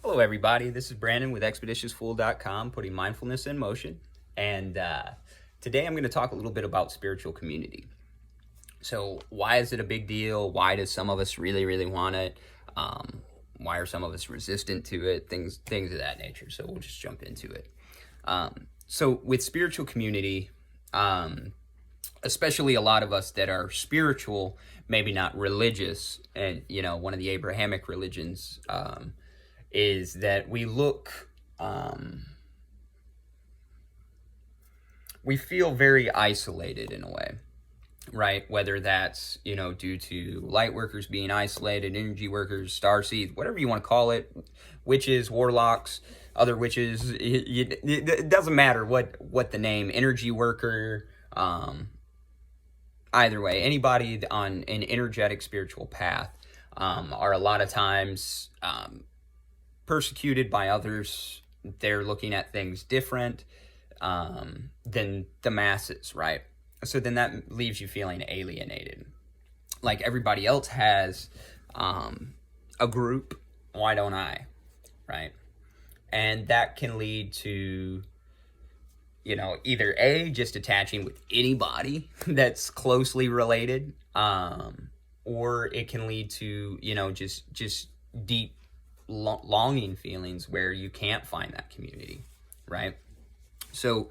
Hello, everybody. This is Brandon with ExpeditiousFool.com, putting mindfulness in motion. And today I'm going to talk a little bit about spiritual community. So why is it a big deal? Why does some of us really want it? Why are some of us resistant to it? Things of that nature. So we'll just jump into it. So with spiritual community, especially a lot of us that are spiritual, maybe not religious, and one of the Abrahamic religions, is that we feel very isolated in a way, right? Whether that's, due to light workers being isolated, energy workers, starseeds, whatever you want to call it, witches, warlocks, other witches, it doesn't matter what the name, energy worker, either way, anybody on an energetic spiritual path are a lot of times persecuted by others. They're looking at things different than the masses, right? So then that leaves you feeling alienated. Like everybody else has a group, why don't I, right? And that can lead to, either A, just attaching with anybody that's closely related, or it can lead to, just deep longing feelings where you can't find that community, right? So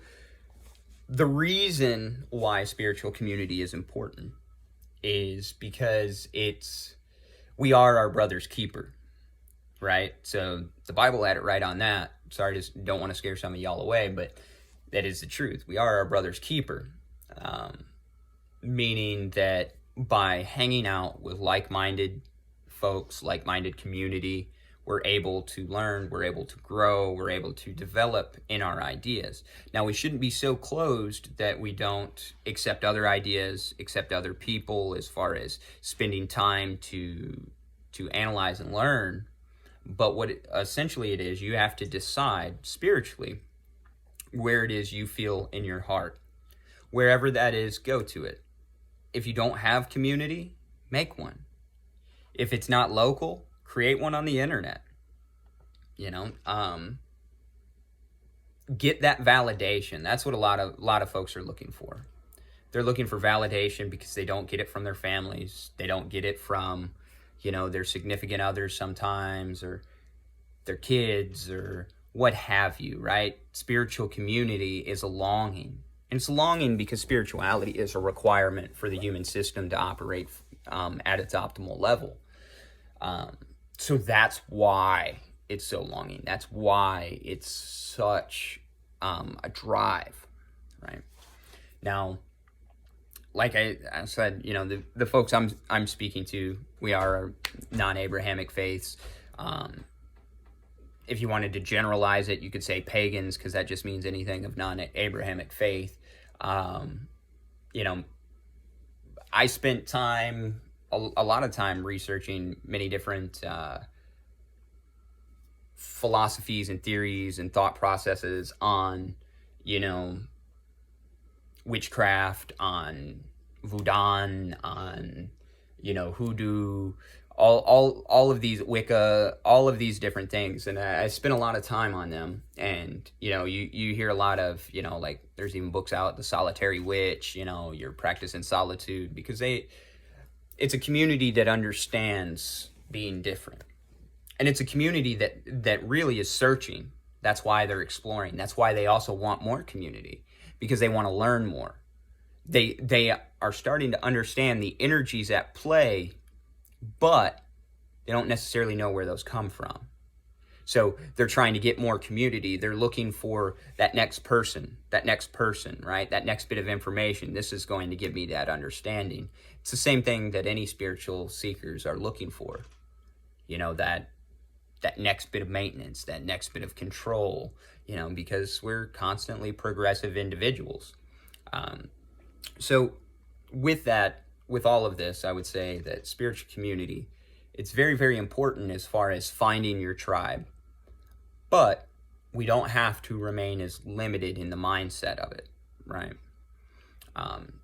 the reason why spiritual community is important is because we are our brother's keeper, right? So the Bible had it right on that. Sorry, just don't want to scare some of y'all away, but that is the truth. We are our brother's keeper, meaning that by hanging out with like-minded folks, like-minded community, we're able to learn, we're able to grow, we're able to develop in our ideas. Now, we shouldn't be so closed that we don't accept other ideas, accept other people as far as spending time to analyze and learn. But what essentially it is, you have to decide spiritually where it is you feel in your heart. Wherever that is, go to it. If you don't have community, make one. If it's not local, create one on the internet. Get that validation. That's what a lot of folks are looking for. They're looking for validation because they don't get it from their families. They don't get it from, their significant others sometimes, or their kids, or what have you, right? Spiritual community is a longing. And it's a longing because spirituality is a requirement for the human system to operate at its optimal level. So that's why it's so longing. That's why it's such a drive, right? Now, like I said, the folks I'm speaking to, we are non-Abrahamic faiths. If you wanted to generalize it, you could say pagans, because that just means anything of non-Abrahamic faith. I spent a lot of time researching many different philosophies and theories and thought processes on, witchcraft, on voodoo, on, hoodoo, all of these Wicca, all of these different things. And I spent a lot of time on them. And, you hear a lot of, like there's even books out, The Solitary Witch, your practice in solitude, because it's a community that understands being different. And it's a community that really is searching. That's why they're exploring. That's why they also want more community, because they want to learn more. They are starting to understand the energies at play, but they don't necessarily know where those come from. So they're trying to get more community. They're looking for that next person, right? That next bit of information. This is going to give me that understanding. It's the same thing that any spiritual seekers are looking for. That next bit of maintenance, that next bit of control, because we're constantly progressive individuals. So with all of this, I would say that spiritual community, it's very, very important as far as finding your tribe. But we don't have to remain as limited in the mindset of it, right?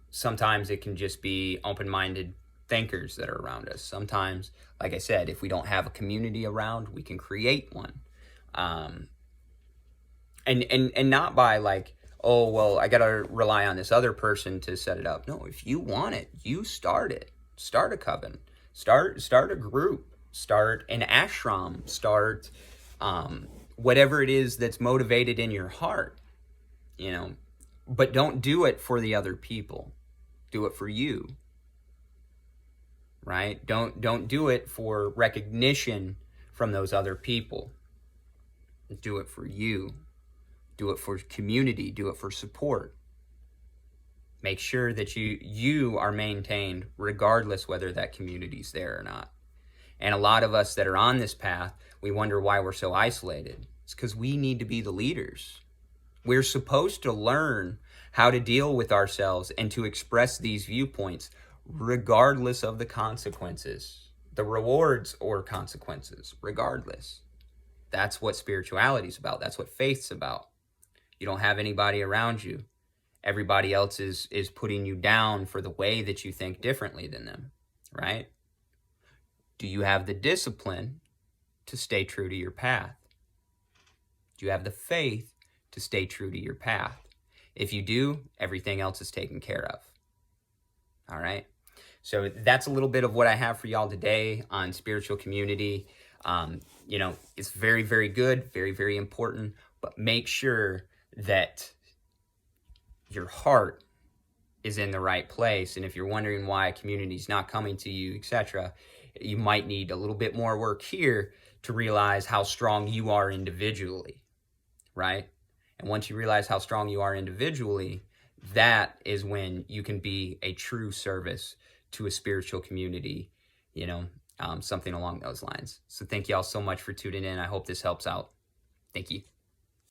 Sometimes it can just be open-minded thinkers that are around us. Sometimes, like I said, if we don't have a community around, we can create one. And not by like, oh, well, I got to rely on this other person to set it up. No, if you want it, you start it. Start a coven. Start a group. Start an ashram. Start whatever it is that's motivated in your heart, you know. But don't do it for the other people. Do it for you. Right? Don't do it for recognition from those other people. Do it for you. Do it for community. Do it for support. Make sure that you are maintained regardless whether that community's there or not. And a lot of us that are on this path, we wonder why we're so isolated. It's because we need to be the leaders. We're supposed to learn how to deal with ourselves and to express these viewpoints regardless of the consequences, the rewards or consequences, regardless. That's what spirituality is about. That's what faith's about. You don't have anybody around you. Everybody else is putting you down for the way that you think differently than them, right? Do you have the discipline to stay true to your path? Do you have the faith to stay true to your path? If you do, everything else is taken care of. All right? So that's a little bit of what I have for y'all today on spiritual community. You know, it's very, very good, very, very important, but make sure that your heart is in the right place. And if you're wondering why a community is not coming to you, etc., you might need a little bit more work here to realize how strong you are individually, right? And once you realize how strong you are individually, that is when you can be a true service to a spiritual community, you know, something along those lines. So thank you all so much for tuning in. I hope this helps out. Thank you.